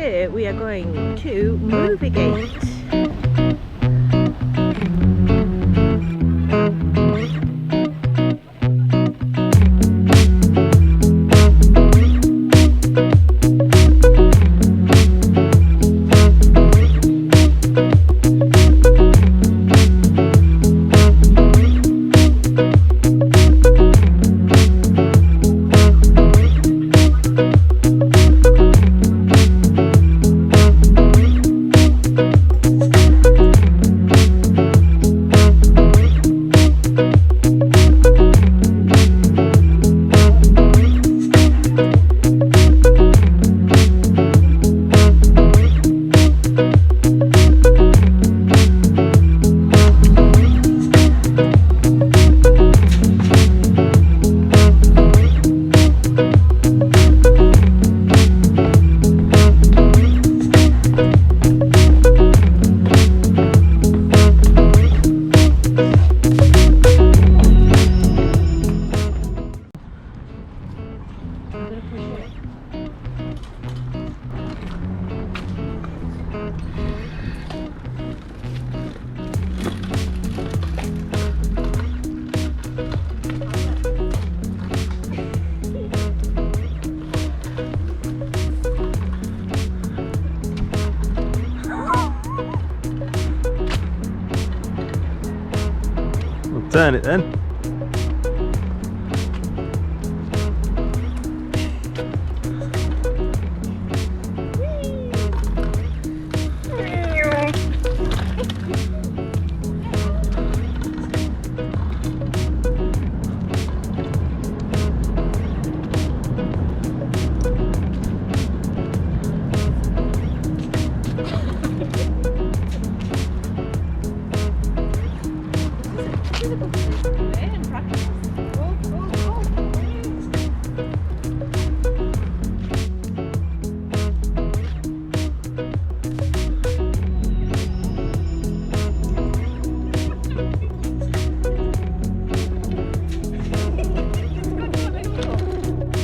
today we are going to Moviegate. Turn it then.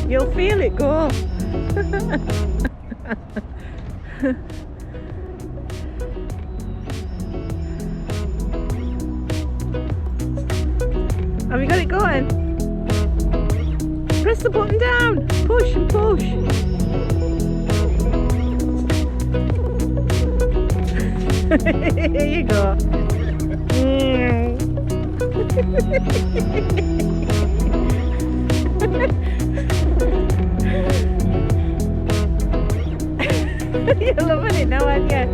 You'll feel it go. Have you got it going? Press the button down. Push and push. Here you go. You're loving it now, aren't you?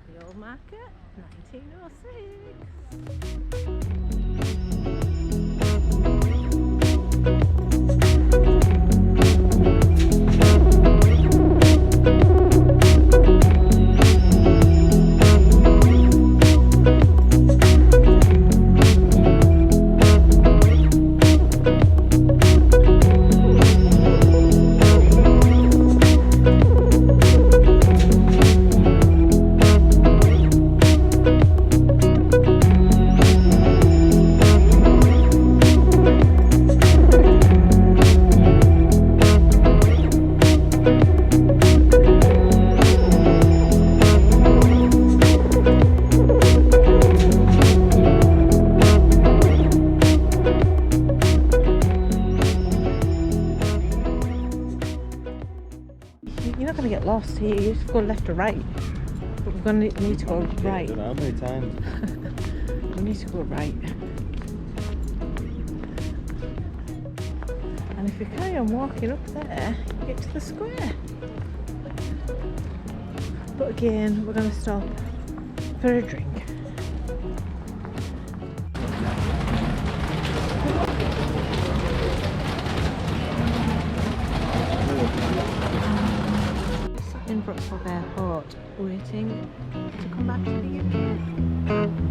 The old market, 1906. You're not going to get lost here, you just go left or right. But we're going to need to go right. I don't know how many times. We need to go right. And if you carry on walking up there, you get to the square. But again, we're going to stop for a drink. In Wroclaw Airport, waiting to come back to the UK.